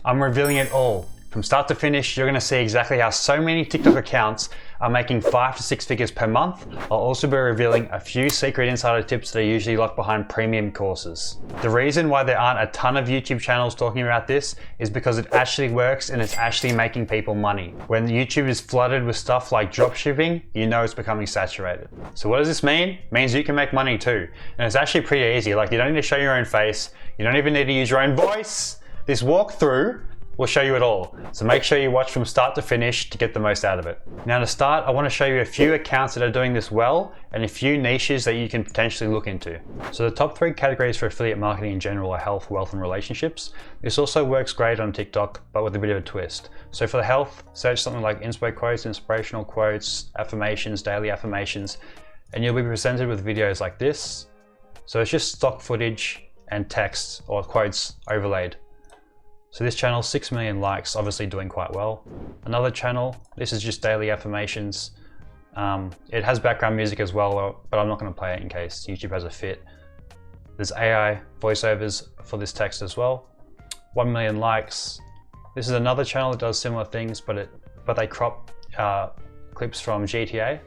I'm revealing it all. From start to finish, you're going to see exactly how so many TikTok accounts are making 5 to 6 figures per month. I'll also be revealing a few secret insider tips that are usually locked behind premium courses. The reason why there aren't a ton of YouTube channels talking about this is because it actually works and it's actually making people money. When YouTube is flooded with stuff like dropshipping, you know it's becoming saturated. So what does this mean? It means you can make money too. And it's actually pretty easy. Like, you don't need to show your own face. You don't even need to use your own voice. This walkthrough will show you it all. So make sure you watch from start to finish to get the most out of it. Now to start, I want to show you a few accounts that are doing this well and a few niches that you can potentially look into. So the top 3 categories for affiliate marketing in general are health, wealth, and relationships. This also works great on TikTok, but with a bit of a twist. So for the health, search something like inspo quotes, inspirational quotes, affirmations, daily affirmations, and you'll be presented with videos like this. So it's just stock footage and text or quotes overlaid. So this channel, 6 million likes, obviously doing quite well. Another channel, this is just daily affirmations. It has background music as well, but I'm not going to play it in case YouTube has a fit. There's AI voiceovers for this text as well. 1 million likes. This is another channel that does similar things, but they crop clips from GTA.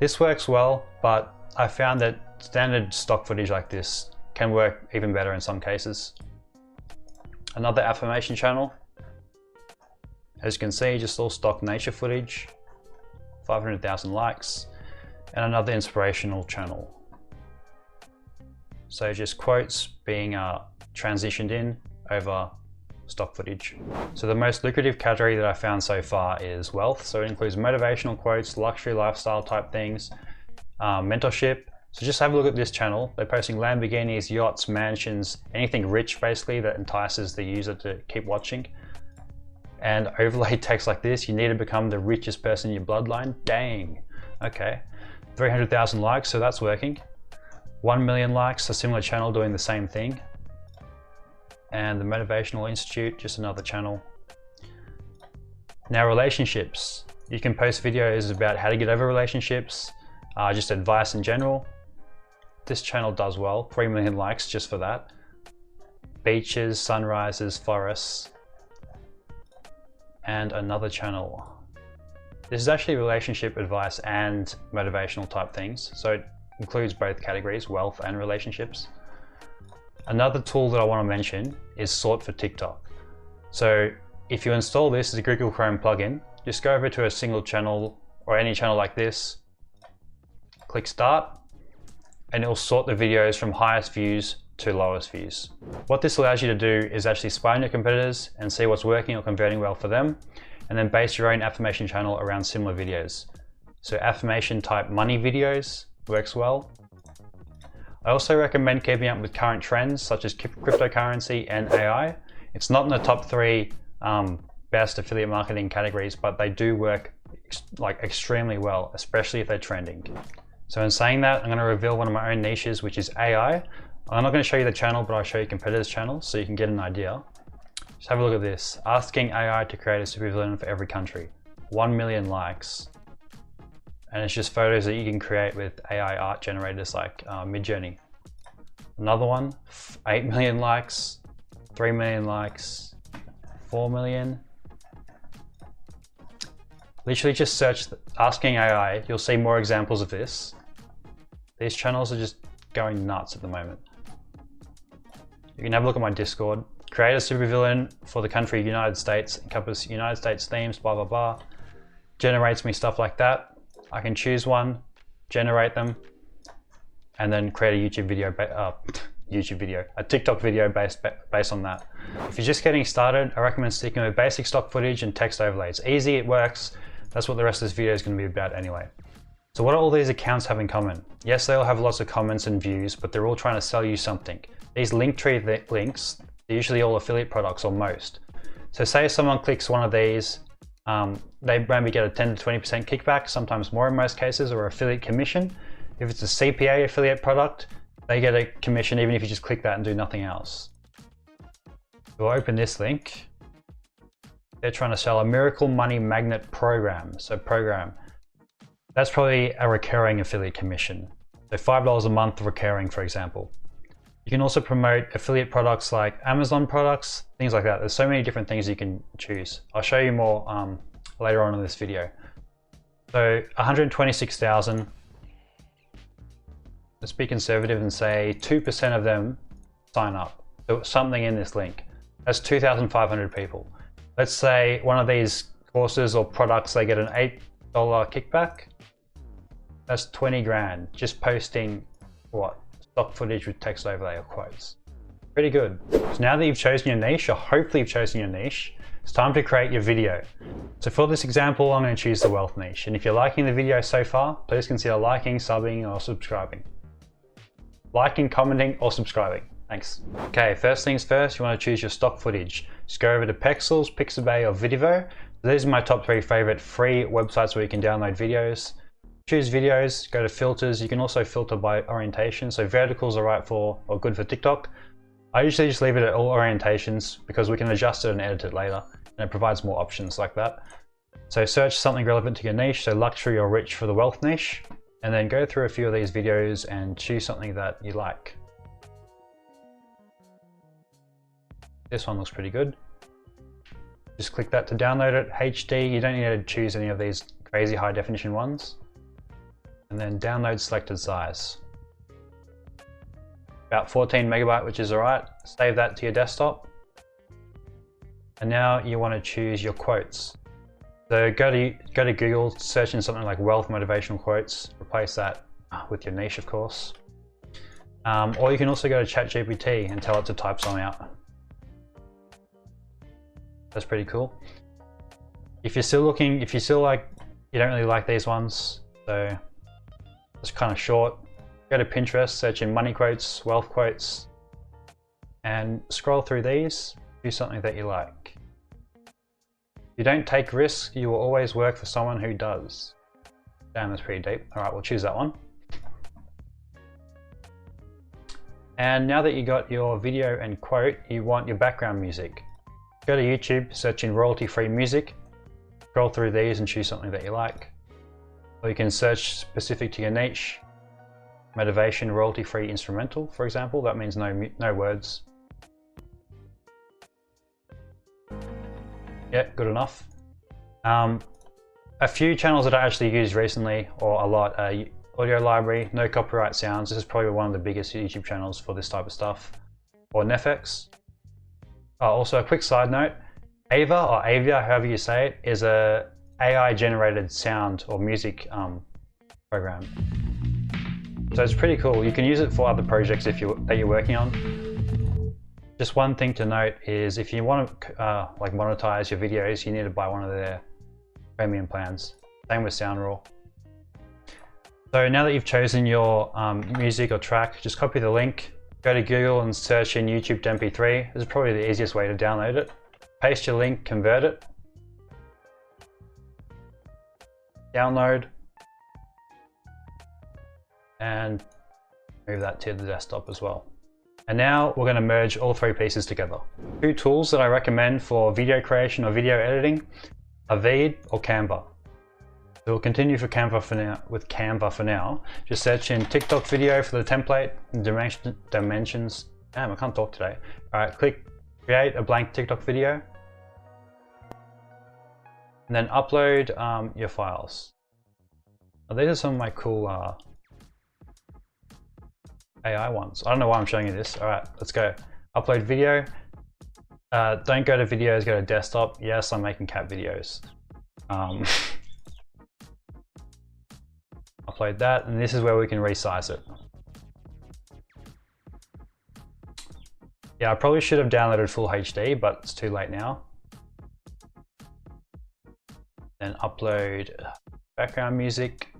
This works well, but I found that standard stock footage like this can work even better in some cases. Another affirmation channel, as you can see, just all stock nature footage, 500,000 likes, and another inspirational channel. So just quotes being transitioned in over stock footage. So the most lucrative category that I found so far is wealth. So it includes motivational quotes, luxury lifestyle type things, mentorship. So just have a look at this channel. They're posting Lamborghinis, yachts, mansions, anything rich basically that entices the user to keep watching. And overlay text like this, you need to become the richest person in your bloodline. Dang. Okay. 300,000 likes, so that's working. 1 million likes, a similar channel doing the same thing. And the Motivational Institute, just another channel. Now relationships. You can post videos about how to get over relationships, just advice in general. This channel does well, 3 million likes just for that. Beaches, sunrises, forests. And another channel. This is actually relationship advice and motivational type things. So it includes both categories, wealth and relationships. Another tool that I want to mention is Sort for TikTok. So if you install this as a Google Chrome plugin, just go over to a single channel or any channel like this, click start, and it will sort the videos from highest views to lowest views. What this allows you to do is actually spy on your competitors and see what's working or converting well for them, and then base your own affirmation channel around similar videos. So affirmation type money videos works well. I also recommend keeping up with current trends such as cryptocurrency and AI. It's not in the top 3 best affiliate marketing categories, but they do work extremely well, especially if they're trending. So in saying that, I'm going to reveal one of my own niches, which is AI. I'm not going to show you the channel, but I'll show you competitors' channels so you can get an idea. Just have a look at this. Asking AI to create a supervillain for every country. 1 million likes. And it's just photos that you can create with AI art generators like Midjourney. Another one, 8 million likes, 3 million likes, 4 million. Literally just search asking AI, you'll see more examples of this. These channels are just going nuts at the moment. You can have a look at my Discord. Create a supervillain for the country United States, encompass United States themes, blah, blah, blah. Generates me stuff like that. I can choose one, generate them, and then create a a TikTok video based on that. If you're just getting started, I recommend sticking with basic stock footage and text overlays. Easy, it works. That's what the rest of this video is going to be about anyway. So what do all these accounts have in common? Yes, they all have lots of comments and views, but they're all trying to sell you something. These Linktree links, they're usually all affiliate products or most. So say someone clicks one of these, they maybe get a 10 to 20% kickback, sometimes more in most cases, or affiliate commission. If it's a CPA affiliate product, they get a commission even if you just click that and do nothing else. We'll open this link. They're trying to sell a miracle money magnet program. So program, that's probably a recurring affiliate commission. So $5 a month recurring, for example. You can also promote affiliate products like Amazon products, things like that. There's so many different things you can choose. I'll show you more later on in this video. So 126,000. Let's be conservative and say 2% of them sign up. So something in this link. That's 2,500 people. Let's say one of these courses or products, they get an $8 kickback. That's 20 grand just posting what? Stock footage with text overlay or quotes. Pretty good. So now that you've chosen your niche, or hopefully you've chosen your niche, it's time to create your video. So for this example, I'm going to choose the wealth niche. And if you're liking the video so far, please consider liking, subbing, or subscribing. Liking, commenting, or subscribing. Thanks. Okay, first things first, you want to choose your stock footage. Just go over to Pexels, Pixabay, or Vidivo. These are my top 3 favorite free websites where you can download videos. Choose videos, go to filters. You can also filter by orientation. So verticals are right for, or good for TikTok. I usually just leave it at all orientations because we can adjust it and edit it later. And it provides more options like that. So search something relevant to your niche. So luxury or rich for the wealth niche. And then go through a few of these videos and choose something that you like. This one looks pretty good. Just click that to download it, HD. You don't need to choose any of these crazy high definition ones. And then download selected size. About 14 megabyte, which is all right. Save that to your desktop. And now you want to choose your quotes. So go to Google, search in something like wealth motivational quotes. Replace that with your niche, of course. Or you can also go to ChatGPT and tell it to type some out. That's pretty cool. If you're still looking, if you still like, you don't really like these ones, so it's kind of short, go to Pinterest, search in money quotes, wealth quotes, and scroll through these, do something that you like. If you don't take risks, you will always work for someone who does. Damn, that's pretty deep. All right, we'll choose that one. And now that you got your video and quote, you want your background music. Go to YouTube, search in royalty-free music, scroll through these and choose something that you like. Or you can search specific to your niche, motivation, royalty-free instrumental, for example. That means no words. Yeah, good enough. A few channels that I actually used recently, or a lot, Audio Library, No Copyright Sounds. This is probably one of the biggest YouTube channels for this type of stuff. Or Nefex. Also, a quick side note, Ava, or Avia, however you say it, is a AI generated sound or music program. So it's pretty cool. You can use it for other projects that you're working on. Just one thing to note is if you want to like monetize your videos, you need to buy one of their premium plans. Same with SoundRaw. So now that you've chosen your music or track, just copy the link. Go to Google and search in YouTube to MP3. This is probably the easiest way to download it. Paste your link, convert it. Download. And move that to the desktop as well. And now we're going to merge all 3 pieces together. 2 tools that I recommend for video creation or video editing are Veed or Canva. So we'll continue for Canva for now, with Canva for now. Just search in TikTok video for the template and dimensions. Damn, I can't talk today. All right, click create a blank TikTok video. And then upload your files. Now, these are some of my cool AI ones. I don't know why I'm showing you this. All right, let's go. Upload video. Don't go to videos, go to desktop. Yes, I'm making cat videos. Upload that, and this is where we can resize it. Yeah, I probably should have downloaded full HD, but it's too late now. Then upload background music.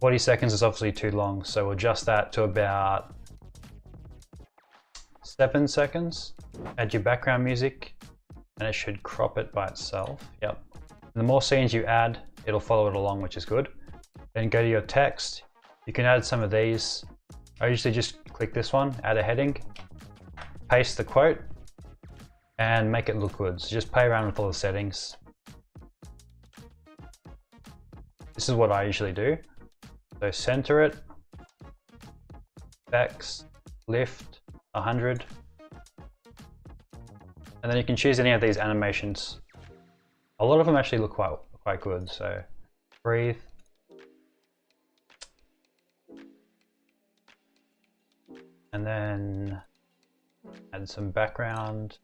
40 seconds is obviously too long, so we'll adjust that to about 7 seconds. Add your background music, and it should crop it by itself. Yep. And the more scenes you add, it'll follow it along, which is good. Then go to your text. You can add some of these. I usually just click this one, add a heading, paste the quote, and make it look good. So just play around with all the settings. This is what I usually do. So center it, effects, lift, 100. And then you can choose any of these animations. A lot of them actually look quite good. So breathe. And then add some background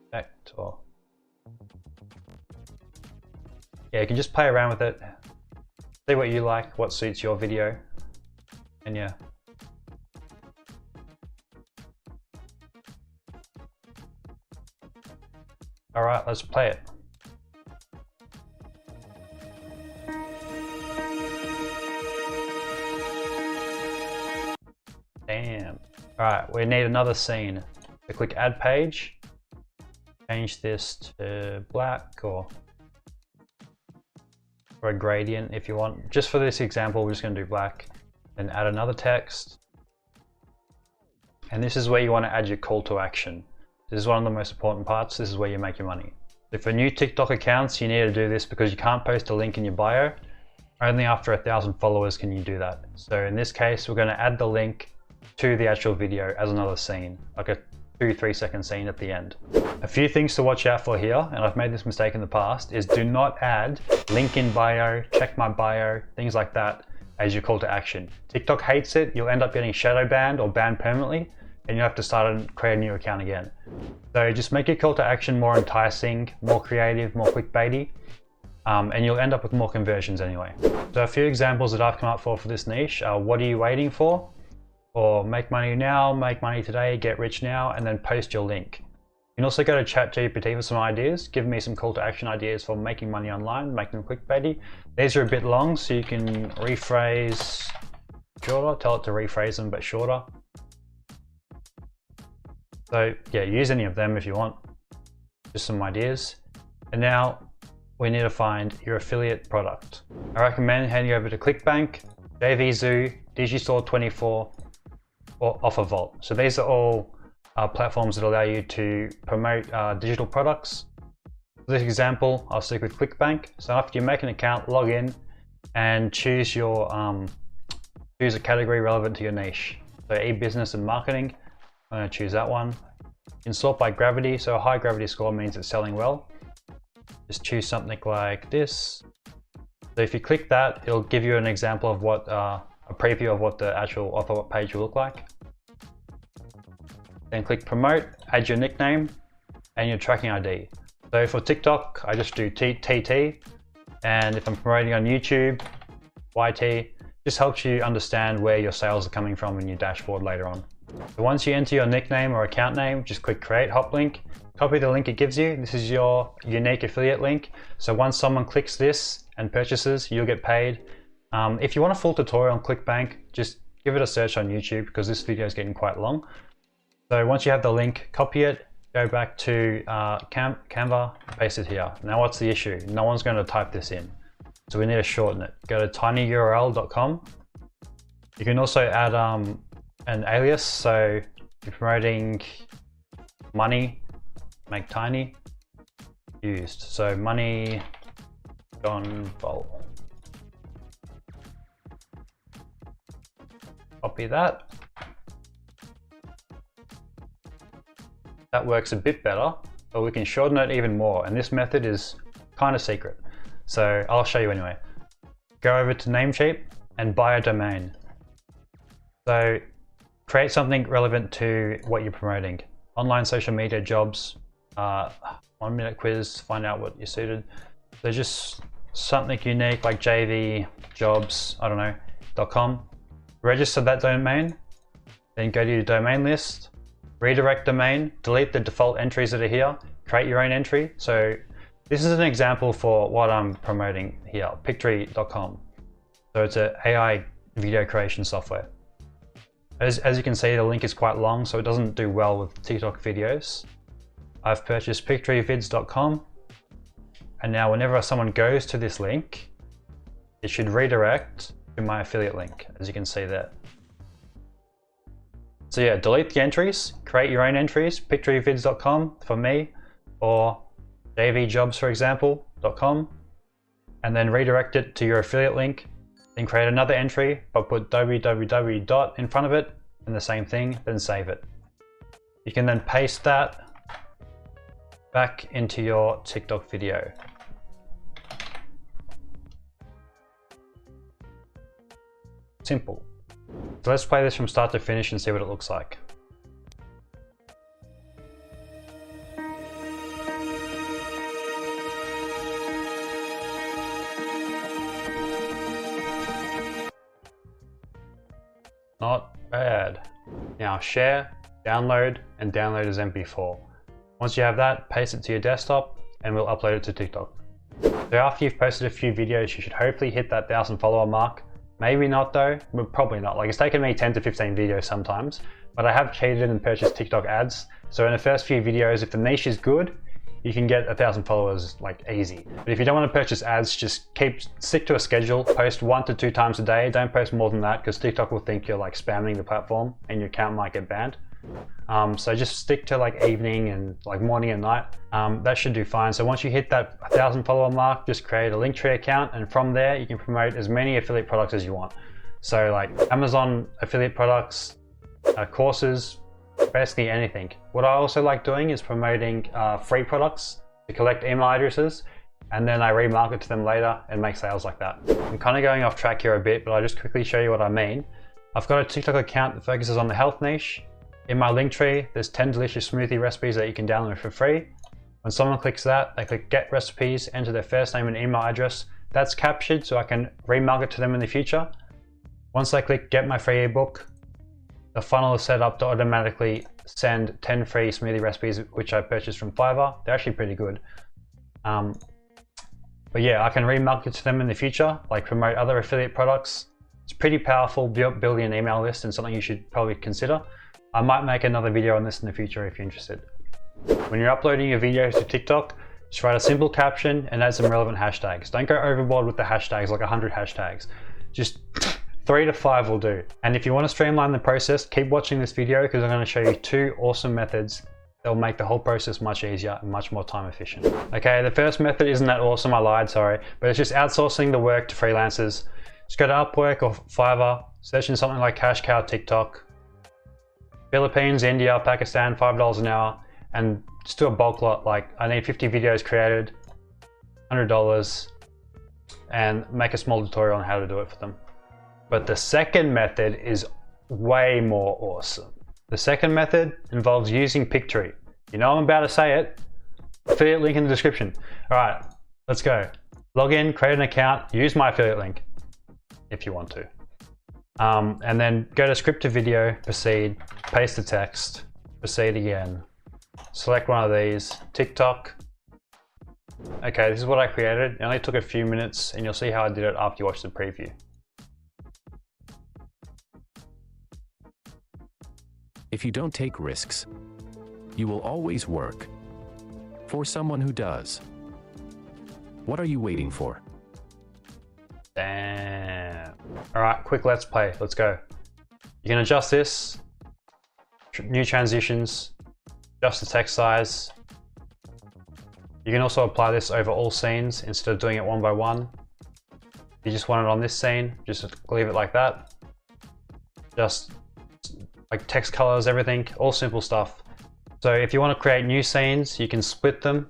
effect, or yeah, you can just play around with it, see what you like, what suits your video, and yeah. All right, let's play it. Damn. All right, we need another scene. So click add page, change this to black or a gradient if you want. Just for this example, we're just going to do black. Then add another text. And this is where you want to add your call to action. This is one of the most important parts. This is where you make your money. So for new TikTok accounts, you need to do this because you can't post a link in your bio. Only after 1,000 followers can you do that. So in this case, we're going to add the link to the actual video as another scene, like a 2-3 second scene at the end. A few things to watch out for here, and I've made this mistake in the past, is do not add link in bio, check my bio, things like that as your call to action. TikTok hates it. You'll end up getting shadow banned or banned permanently, and you have to start and create a new account again. So just make your call to action more enticing, more creative, more clickbaity, and you'll end up with more conversions anyway. So a few examples that I've come up for this niche are what are you waiting for? Or make money now, make money today, get rich now, and then post your link. You can also go to ChatGPT for some ideas. Give me some call to action ideas for making money online, make them clickbaity. These are a bit long, so you can rephrase shorter, tell it to rephrase them, but shorter. So yeah, use any of them if you want. Just some ideas. And now we need to find your affiliate product. I recommend heading over to ClickBank, JVZoo, Digistore24, or OfferVault. So these are all platforms that allow you to promote digital products. For this example, I'll stick with ClickBank. So after you make an account, log in and choose your choose a category relevant to your niche. So e-business and marketing, I'm going to choose that one. You can sort by gravity. So a high gravity score means it's selling well. Just choose something like this. So if you click that, it'll give you an example of what a preview of what the actual offer page will look like. Then click promote, add your nickname and your tracking ID. So for TikTok, I just do TT, and if I'm promoting on YouTube, YT. Just helps you understand where your sales are coming from in your dashboard later on. So once you enter your nickname or account name, just click create hot link, copy the link it gives you. This is your unique affiliate link. So once someone clicks this and purchases, you'll get paid. If you want a full tutorial on ClickBank, just give it a search on YouTube because this video is getting quite long. So once you have the link, copy it, go back to Canva, paste it here. Now what's the issue? No one's going to type this in. So we need to shorten it. Go to tinyurl.com. You can also add an alias. So if you're promoting money, make tiny, used. So money, John Vol. Copy that. That works a bit better, but we can shorten it even more. And this method is kind of secret. So I'll show you anyway. Go over to Namecheap and buy a domain. So create something relevant to what you're promoting. Online social media jobs, 1 minute quiz, find out what you're suited. So just something unique like JV jobs, I don't know, .com. Register that domain, then go to your domain list, redirect domain, delete the default entries that are here, create your own entry. So this is an example for what I'm promoting here, pictory.com. So it's an AI video creation software. As you can see, the link is quite long, so it doesn't do well with TikTok videos. I've purchased pictoryvids.com, and now whenever someone goes to this link, it should redirect to my affiliate link, as you can see there. So yeah, delete the entries, create your own entries, pictoryvids.com for me, or jvjobs, for example, .com, and then redirect it to your affiliate link. Then create another entry, but put www. in front of it, and the same thing, then save it. You can then paste that back into your TikTok video. Simple. So let's play this from start to finish and see what it looks like. Not bad. Now share, download, and download as MP4. Once you have that, paste it to your desktop and we'll upload it to TikTok. So after you've posted a few videos, you should hopefully hit that 1,000 follower mark. Maybe not though, but probably not. Like, it's taken me 10 to 15 videos sometimes, but I have cheated and purchased TikTok ads. So in the first few videos, if the niche is good, you can get 1,000 followers like easy. But if you don't want to purchase ads, just stick to a schedule, post 1 to 2 times a day. Don't post more than that because TikTok will think you're like spamming the platform and your account might get banned. So just stick to like evening and like morning and night. That should do fine. So once you hit that 1,000 follower mark, just create a Linktree account, and from there you can promote as many affiliate products as you want. So like Amazon affiliate products, courses, basically anything. What I also like doing is promoting free products to collect email addresses, and then I remarket to them later and make sales like that. I'm kind of going off track here a bit, but I'll just quickly show you what I mean. I've got a TikTok account that focuses on the health niche. In my Linktree, there's 10 delicious smoothie recipes that you can download for free. When someone clicks that, they click get recipes, enter their first name and email address. That's captured so I can remarket to them in the future. Once they click get my free ebook, the funnel is set up to automatically send 10 free smoothie recipes, which I purchased from Fiverr. They're actually pretty good. But yeah, I can remarket to them in the future, like promote other affiliate products. It's pretty powerful building an email list, and something you should probably consider. I might make another video on this in the future if you're interested. When you're uploading your videos to TikTok, just write a simple caption and add some relevant hashtags. Don't go overboard with the hashtags, like 100 hashtags. Just 3 to 5 will do. And if you want to streamline the process, keep watching this video because I'm going to show you 2 awesome methods that will make the whole process much easier and much more time efficient. Okay, the first method isn't that awesome, I lied, sorry, but it's just outsourcing the work to freelancers. Just go to Upwork or Fiverr, search in something like Cash Cow TikTok, Philippines, India, Pakistan, $5 an hour, and just do a bulk lot. Like, I need 50 videos created, $100, and make a small tutorial on how to do it for them. But the second method is way more awesome. The second method involves using Pictory. You know I'm about to say it. Affiliate link in the description. All right, let's go. Log in, create an account, use my affiliate link if you want to. And then go to script to video, proceed, paste the text, proceed again. Select one of these, TikTok. Okay, this is what I created. It only took a few minutes, and you'll see how I did it after you watch the preview. If you don't take risks, you will always work for someone who does. What are you waiting for? Damn. All right, quick let's play. Let's go. You can adjust this, new transitions, adjust the text size. You can also apply this over all scenes instead of doing it one by one. If you just want it on this scene, just leave it like that. Just like text colors, everything, all simple stuff. So if you want to create new scenes, you can split them.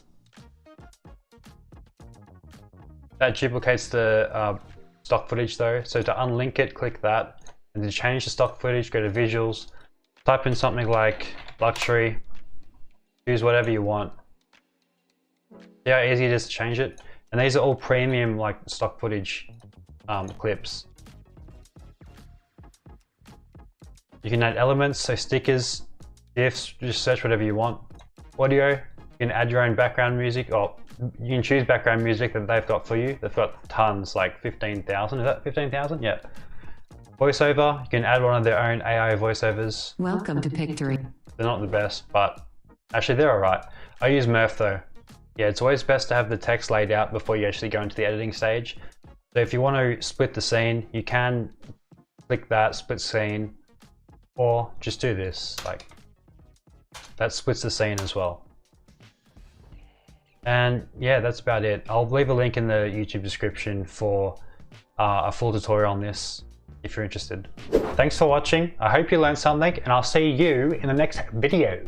That duplicates the stock footage though. So to unlink it, click that. And to change the stock footage, go to visuals, type in something like luxury, choose whatever you want. See how easy it is to change it? And these are all premium like stock footage clips. You can add elements, so stickers, GIFs, just search whatever you want. Audio, you can add your own background music, or you can choose background music that they've got for you. They've got tons, like 15,000, is that 15,000? Yeah. Voiceover, you can add one of their own AI voiceovers. Welcome to Pictory. They're not the best, but actually they're alright. I use Murph though. Yeah, it's always best to have the text laid out before you actually go into the editing stage. So if you want to split the scene, you can click that, split scene, or just do this, like that splits the scene as well. And yeah, that's about it. I'll leave a link in the YouTube description for a full tutorial on this. If if you're interested. Thanks for watching. I hope you learned something, and I'll see you in the next video.